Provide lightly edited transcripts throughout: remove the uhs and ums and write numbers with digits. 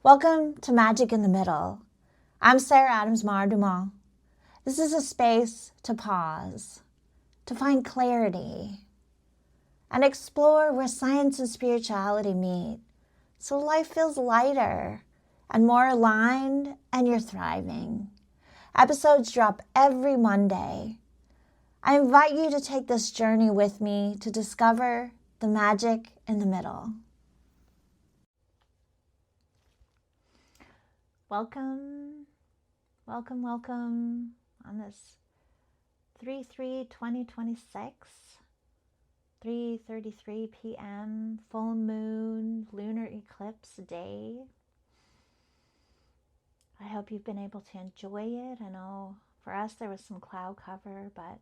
Welcome to Magic in the Middle. I'm Sarah Adams Mar-Dumont. This is a space to pause, to find clarity, and explore where science and spirituality meet so life feels lighter and more aligned and you're thriving. Episodes drop every Monday. I invite you to take this journey with me to discover the magic in the middle. Welcome on this 3/3/2026, 3:33 p.m. full moon lunar eclipse day. I hope you've been able to enjoy it. I know for us there was some cloud cover, but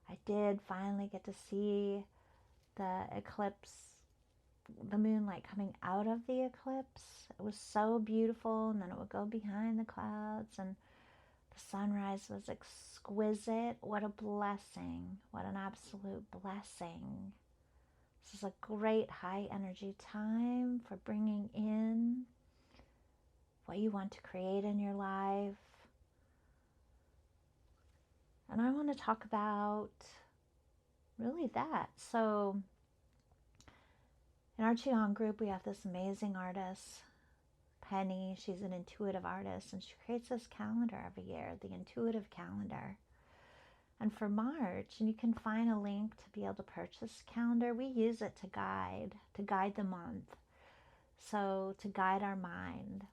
I did finally get to see the eclipse, the moonlight coming out of the eclipse. It was so beautiful, and then it would go behind the clouds, and the sunrise was exquisite. What a blessing. What an absolute blessing. This is a great high energy time for bringing in what you want to create in your life. And I want to talk about really that. So in our Qigong group, we have this amazing artist, Penny. She's an intuitive artist, and she creates this calendar every year, the intuitive calendar. And for March, and you can find a link to be able to purchase this calendar, we use it to guide the month. So to guide our mind.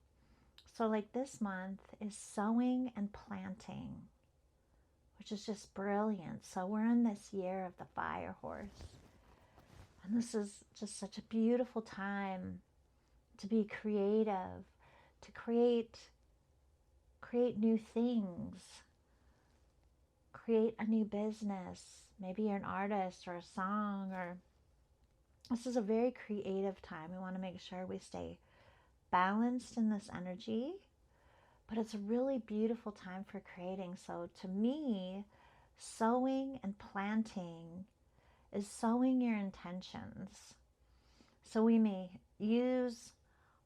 So like this month is sowing and planting, which is just brilliant. So we're in this year of the fire horse. And this is just such a beautiful time to be creative, to create new things, create a new business. Maybe you're an artist or a song, or this is a very creative time. We want to make sure we stay balanced in this energy, but it's a really beautiful time for creating. So to me, sowing and planting is sowing your intentions. So we may use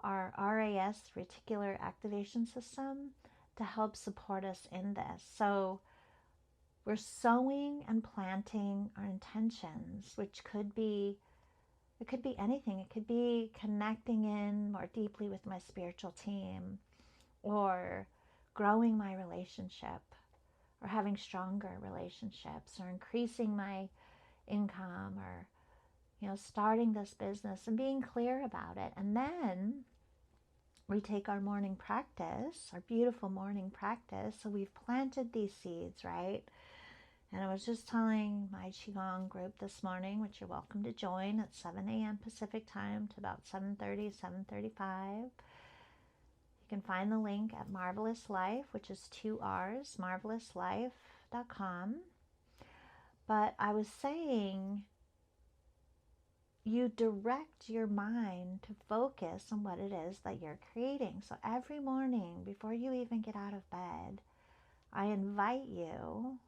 our RAS, Reticular Activating System, to help support us in this. So we're sowing and planting our intentions, which could be, it could be anything. It could be connecting in more deeply with my spiritual team, or growing my relationship, or having stronger relationships, or increasing my income, or starting this business and being clear about it. And then we take our morning practice, our beautiful morning practice. So we've planted these seeds, right? And I was just telling my Qigong group this morning, which you're welcome to join at 7 a.m. Pacific time to about 7:30, 7:35. You can find the link at Marvelous Life, which is 2 R's, marvelouslife.com. But I was saying, you direct your mind to focus on what it is that you're creating. So every morning, before you even get out of bed, I invite you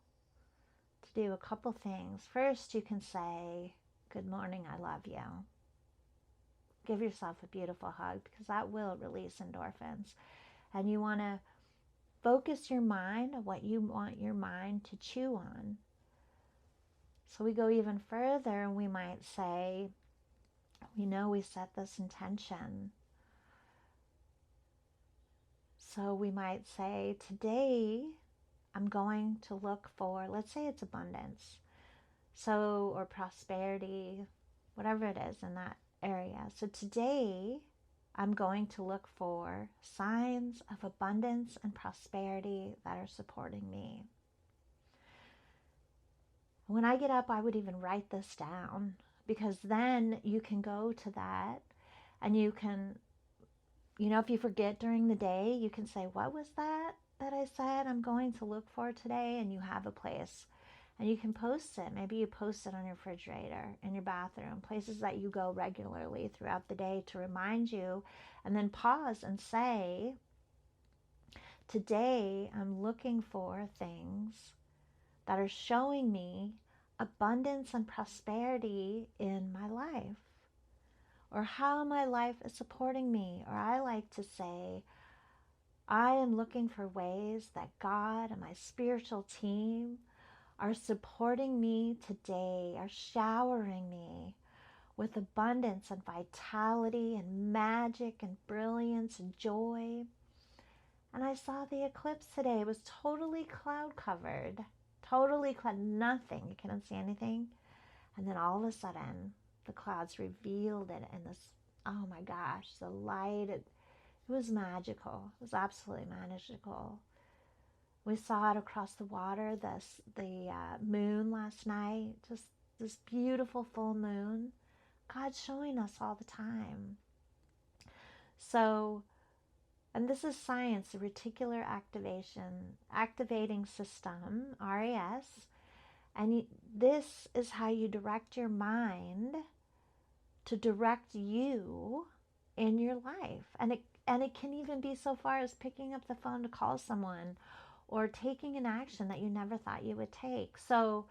to do a couple things. First, you can say, "Good morning, I love you." Give yourself a beautiful hug, because that will release endorphins. And you want to focus your mind on what you want your mind to chew on. So we go even further, and we might say, we set this intention. So we might say, today I'm going to look for, let's say it's abundance, so, or prosperity, whatever it is in that area. So today I'm going to look for signs of abundance and prosperity that are supporting me. When I get up, I would even write this down, because then you can go to that, and you can, if you forget during the day, you can say, what was that I said I'm going to look for today? And you have a place, and you can post it. Maybe you post it on your refrigerator, in your bathroom, places that you go regularly throughout the day to remind you. And then pause and say, today I'm looking for things that are showing me abundance and prosperity in my life. or how my life is supporting me. Or I like to say, I am looking for ways that God and my spiritual team are supporting me today, are showering me with abundance and vitality and magic and brilliance and joy. And I saw the eclipse today. It was totally cloud covered, totally cloud, nothing. You couldn't see anything. And then all of a sudden, the clouds revealed it in this, oh my gosh, the light. It was magical. It was absolutely magical. We saw it across the water, the moon last night, just this beautiful full moon. God's showing us all the time. So, and this is science, the Reticular Activating System, RAS. And this is how you direct your mind to direct you in your life. And it can even be so far as picking up the phone to call someone or taking an action that you never thought you would take. So,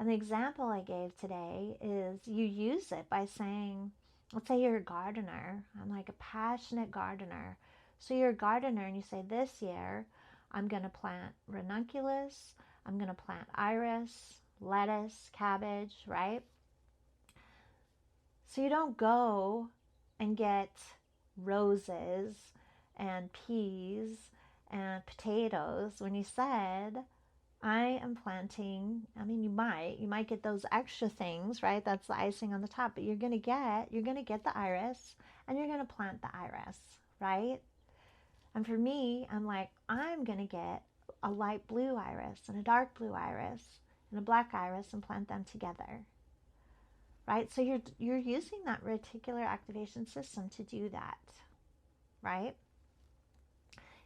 and the example I gave today is you use it by saying, let's say you're a gardener. I'm like a passionate gardener. So you're a gardener and you say, this year I'm going to plant ranunculus, I'm going to plant iris, lettuce, cabbage, right? So you don't go and get roses and peas and potatoes when you said, I am planting. I mean, you might get those extra things, right? That's the icing on the top, but you're going to get the iris and you're going to plant the iris, right? And for me, I'm like, I'm going to get a light blue iris and a dark blue iris and a black iris and plant them together. Right? So you're using that reticular activation system to do that, right?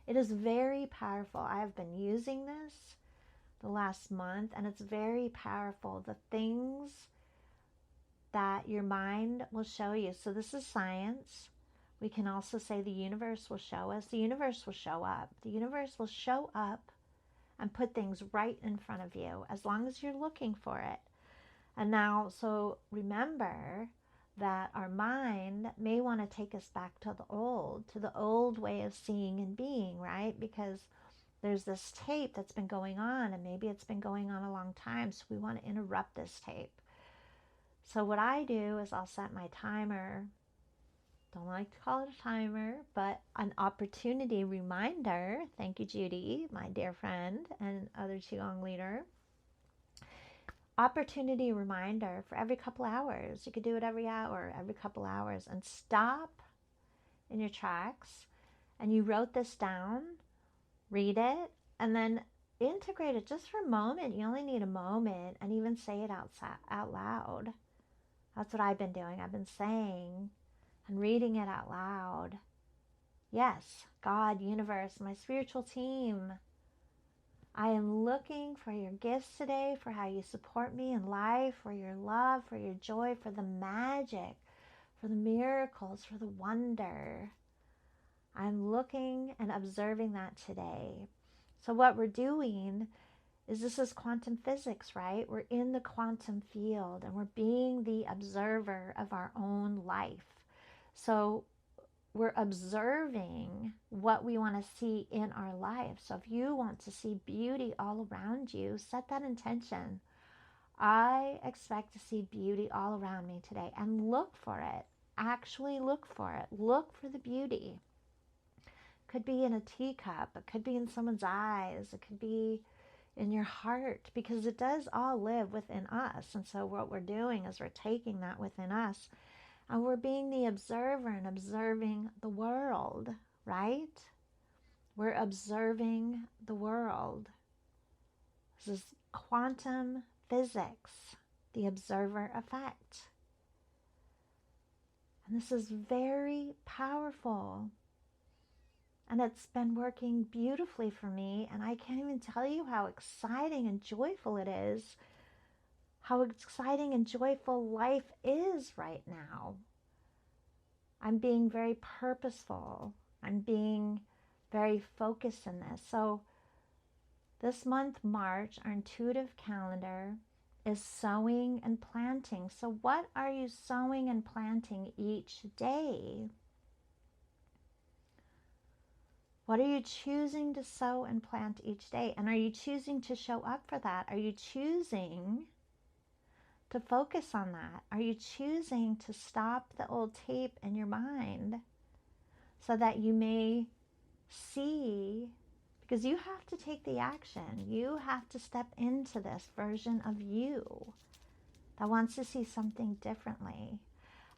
It is very powerful. I have been using this the last month, and it's very powerful. The things that your mind will show you. So this is science. We can also say the universe will show us. The universe will show up. The universe will show up and put things right in front of you as long as you're looking for it. And now, so remember that our mind may want to take us back to the old way of seeing and being, right? Because there's this tape that's been going on, and maybe it's been going on a long time, so we want to interrupt this tape. So what I do is I'll set my timer. Don't like to call it a timer, but an opportunity reminder. Thank you, Judy, my dear friend and other Qigong leader. Opportunity reminder for every couple hours. You could do it every hour, every couple hours, and stop in your tracks. And you wrote this down, read it, and then integrate it just for a moment. You only need a moment, and even say it out loud. That's what I've been doing. I've been saying and reading it out loud. Yes, God, universe, my spiritual team, I am looking for your gifts today, for how you support me in life, for your love, for your joy, for the magic, for the miracles, for the wonder. I'm looking and observing that today. So what we're doing is, this is quantum physics, right? We're in the quantum field and we're being the observer of our own life. So we're observing what we want to see in our life. So if you want to see beauty all around you, set that intention. I expect to see beauty all around me today, and look for it. Actually look for it. Look for the beauty. It could be in a teacup. It could be in someone's eyes. It could be in your heart, because it does all live within us. And so what we're doing is we're taking that within us, and we're being the observer and observing the world, right? We're observing the world. This is quantum physics, the observer effect. And this is very powerful. And it's been working beautifully for me. And I can't even tell you how exciting and joyful it is, how exciting and joyful life is right now. I'm being very purposeful. I'm being very focused in this. So this month, March, our intuitive calendar is sowing and planting. So what are you sowing and planting each day? What are you choosing to sow and plant each day? And are you choosing to show up for that? Are you choosing to focus on that? Are you choosing to stop the old tape in your mind so that you may see? Because you have to take the action. You have to step into this version of you that wants to see something differently.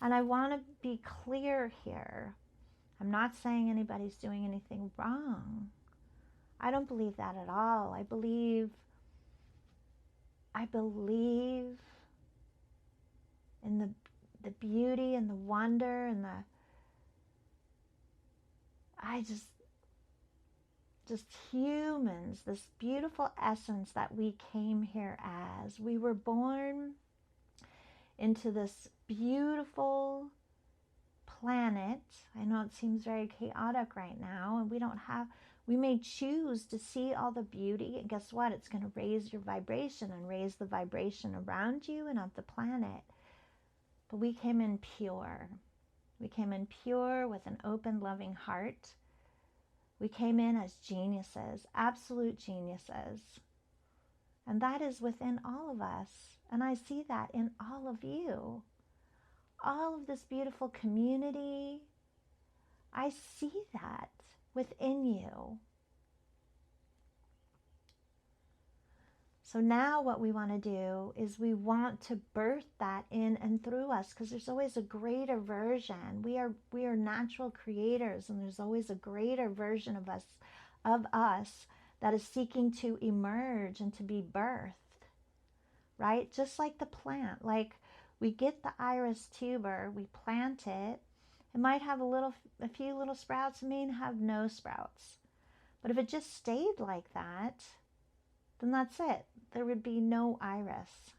And I want to be clear here. I'm not saying anybody's doing anything wrong. I don't believe that at all. I believe in the beauty and the wonder and just humans, this beautiful essence that we came here as. We were born into this beautiful planet. I know it seems very chaotic right now, and we may choose to see all the beauty, and guess what? It's going to raise your vibration and raise the vibration around you and of the planet. But we came in pure. We came in pure with an open, loving heart. We came in as geniuses, absolute geniuses. And that is within all of us. And I see that in all of you. All of this beautiful community, I see that within you. So now what we want to do is we want to birth that in and through us, because there's always a greater version. We are natural creators, and there's always a greater version of us that is seeking to emerge and to be birthed, right? Just like the plant. Like, we get the iris tuber, we plant it. It might have a few little sprouts, it may have no sprouts. But if it just stayed like that, then that's it. There would be no iris.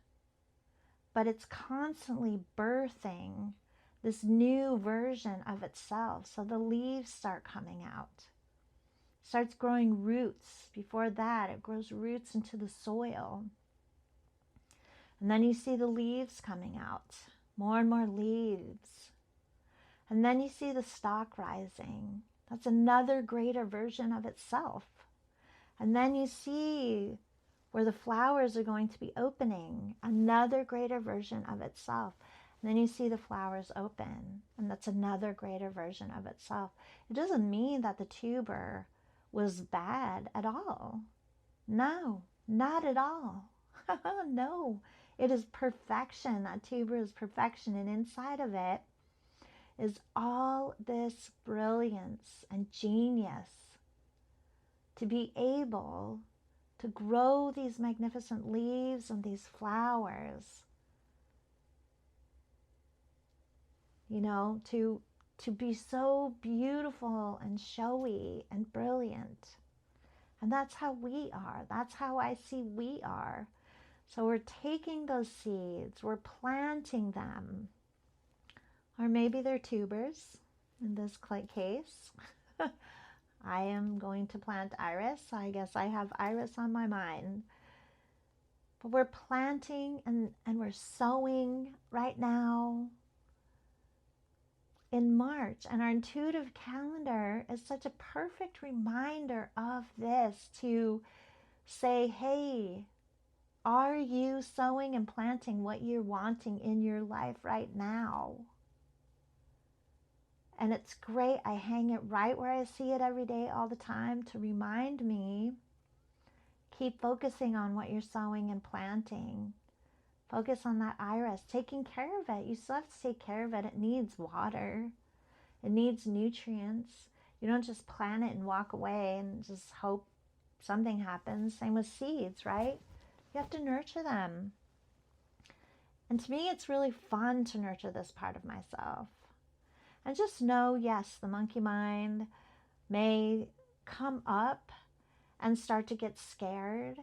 But it's constantly birthing this new version of itself. So the leaves start coming out. It starts growing roots. Before that, it grows roots into the soil. And then you see the leaves coming out. More and more leaves. And then you see the stalk rising. That's another greater version of itself. And then you see where the flowers are going to be opening, another greater version of itself. And then you see the flowers open, and that's another greater version of itself. It doesn't mean that the tuber was bad at all. No, not at all. No, it is perfection. That tuber is perfection, and inside of it is all this brilliance and genius to be able to grow these magnificent leaves and these flowers, you know, to be so beautiful and showy and brilliant. And that's how we are. That's how I see we are. So we're taking those seeds, we're planting them, or maybe they're tubers in this case. I am going to plant iris, so I guess I have iris on my mind. But we're planting and we're sowing right now in March. And our intuitive calendar is such a perfect reminder of this, to say, hey, are you sowing and planting what you're wanting in your life right now? And it's great. I hang it right where I see it every day, all the time, to remind me, keep focusing on what you're sowing and planting. Focus on that iris, taking care of it. You still have to take care of it. It needs water. It needs nutrients. You don't just plant it and walk away and just hope something happens. Same with seeds, right? You have to nurture them. And to me, it's really fun to nurture this part of myself. And just know, yes, the monkey mind may come up and start to get scared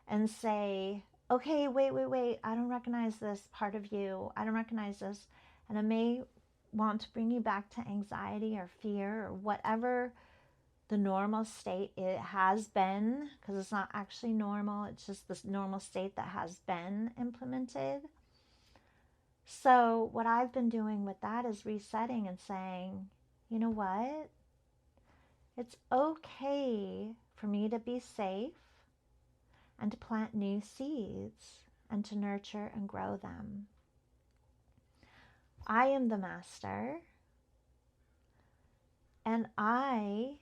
and say, okay, wait, I don't recognize this part of you. I don't recognize this. And it may want to bring you back to anxiety or fear or whatever the normal state it has been, because it's not actually normal, it's just this normal state that has been implemented. So what I've been doing with that is resetting and saying, you know what? It's okay for me to be safe and to plant new seeds and to nurture and grow them. I am the master, and I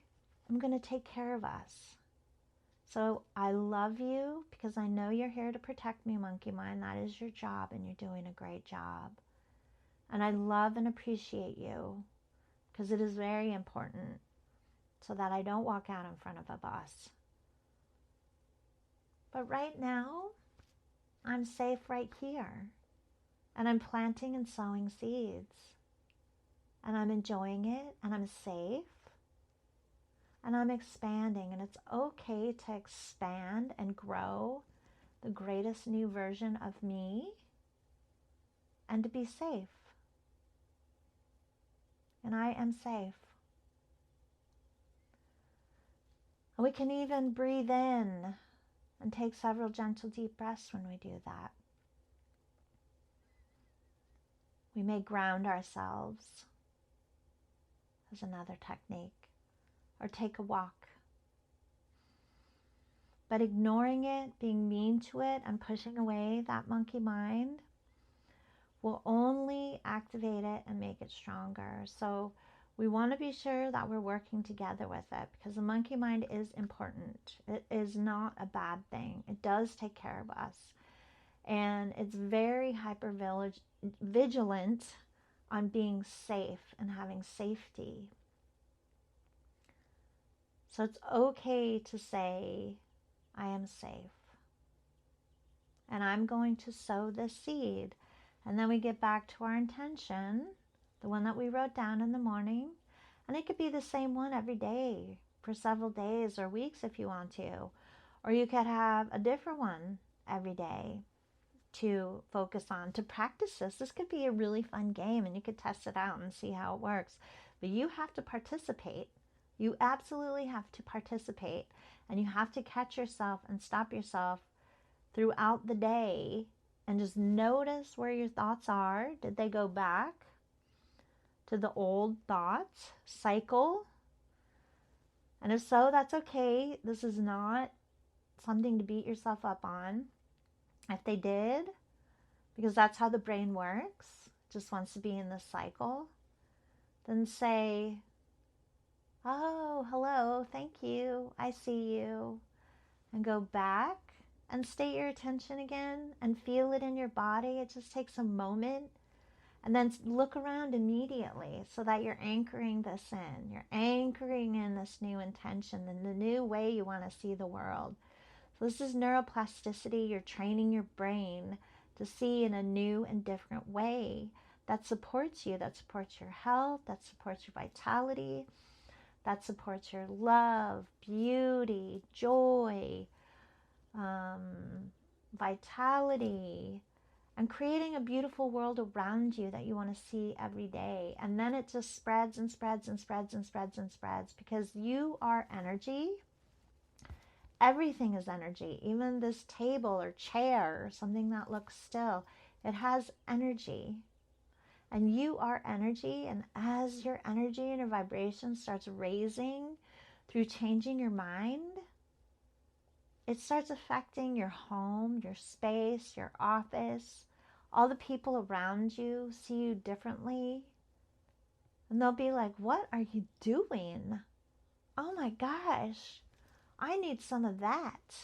am going to take care of us. So I love you because I know you're here to protect me, monkey mind. That is your job, and you're doing a great job. And I love and appreciate you because it is very important so that I don't walk out in front of a bus. But right now, I'm safe right here. And I'm planting and sowing seeds. And I'm enjoying it, and I'm safe. And I'm expanding, and it's okay to expand and grow the greatest new version of me and to be safe. And I am safe. And we can even breathe in and take several gentle deep breaths when we do that. We may ground ourselves as another technique, or take a walk. But ignoring it, being mean to it, and pushing away that monkey mind will only activate it and make it stronger. So we want to be sure that we're working together with it, because the monkey mind is important. It is not a bad thing. It does take care of us. And it's very hyper vigilant on being safe and having safety. So it's okay to say, I am safe. And I'm going to sow this seed. And then we get back to our intention, the one that we wrote down in the morning. And it could be the same one every day for several days or weeks if you want to. Or you could have a different one every day to focus on, to practice this. This could be a really fun game, and you could test it out and see how it works. But you have to participate. You absolutely have to participate. And you have to catch yourself and stop yourself throughout the day and just notice where your thoughts are. Did they go back to the old thoughts cycle? And if so, that's okay. This is not something to beat yourself up on. If they did, because that's how the brain works, it just wants to be in this cycle, then say, oh, hello, thank you, I see you. And go back and state your attention again and feel it in your body. It just takes a moment. And then look around immediately so that you're anchoring this in. You're anchoring in this new intention and the new way you want to see the world. So this is neuroplasticity. You're training your brain to see in a new and different way that supports you, that supports your health, that supports your vitality, that supports your love, beauty, joy, vitality, and creating a beautiful world around you that you want to see every day. And then it just spreads and spreads and spreads and spreads and spreads, because you are energy. Everything is energy. Even this table or chair or something that looks still, it has energy. And you are energy. And as your energy and your vibration starts raising through changing your mind, it starts affecting your home, your space, your office. All the people around you see you differently. And they'll be like, what are you doing? Oh my gosh, I need some of that.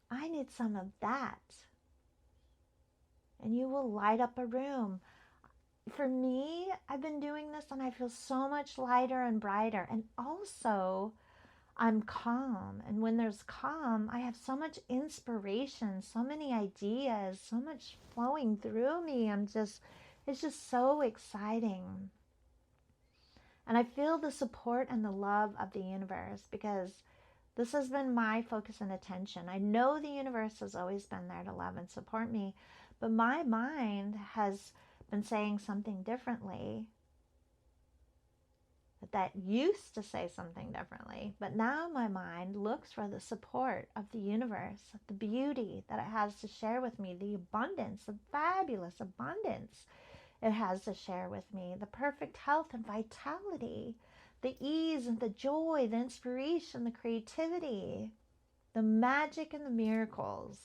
I need some of that. And you will light up a room. For me, I've been doing this and I feel so much lighter and brighter. And also, I'm calm. And when there's calm, I have so much inspiration, so many ideas, so much flowing through me. It's just so exciting. And I feel the support and the love of the universe, because this has been my focus and attention. I know the universe has always been there to love and support me, but my mind has been saying something differently. that used to say something differently. But now my mind looks for the support of the universe, of the beauty that it has to share with me, the abundance, the fabulous abundance it has to share with me, the perfect health and vitality, the ease and the joy, the inspiration, the creativity, the magic and the miracles.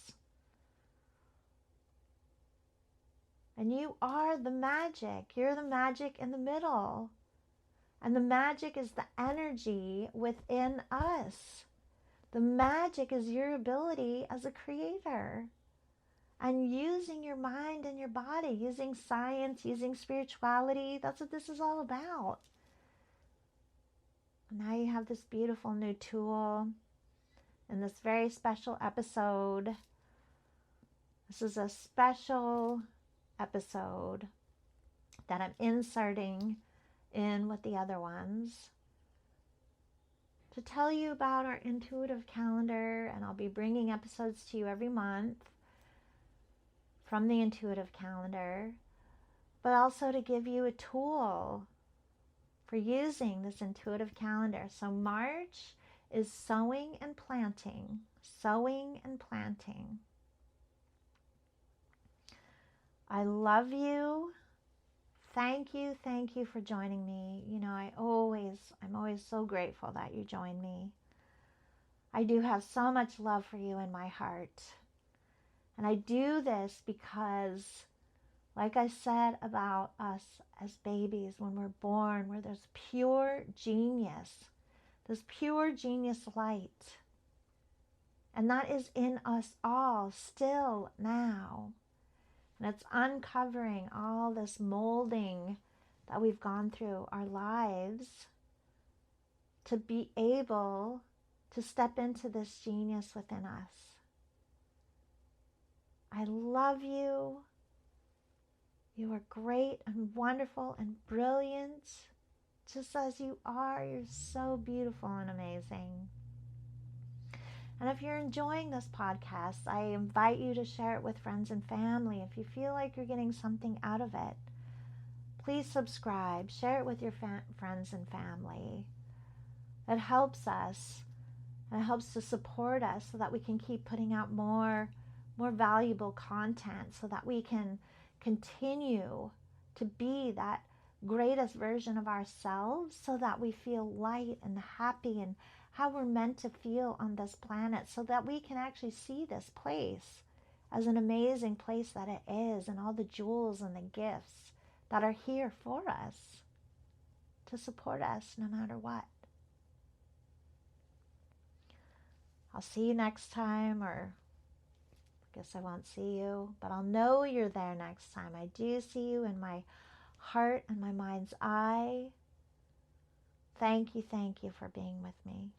And you are the magic. You're the magic in the middle. And the magic is the energy within us. The magic is your ability as a creator. And using your mind and your body, using science, using spirituality. That's what this is all about. Now you have this beautiful new tool in this very special episode. This is a special episode that I'm inserting in with the other ones to tell you about our intuitive calendar, and I'll be bringing episodes to you every month from the intuitive calendar, but also to give you a tool for using this intuitive calendar. So March is sowing and planting. Sowing and planting. I love you. Thank you for joining me. You know, I'm always so grateful that you join me. I do have so much love for you in my heart. And I do this because, like I said about us as babies, when we're born, where there's pure genius, this pure genius light. And that is in us all still now. And it's uncovering all this molding that we've gone through our lives to be able to step into this genius within us. I love you. You are great and wonderful and brilliant. Just as you are, you're so beautiful and amazing. And if you're enjoying this podcast, I invite you to share it with friends and family. If you feel like you're getting something out of it, please subscribe. Share it with your friends and family. It helps us. And it helps to support us so that we can keep putting out more valuable content, so that we can continue to be that greatest version of ourselves, so that we feel light and happy and how we're meant to feel on this planet, so that we can actually see this place as an amazing place that it is, and all the jewels and the gifts that are here for us to support us no matter what. I'll see you next time, or I guess I won't see you, but I'll know you're there next time. I do see you in my heart and my mind's eye. Thank you for being with me.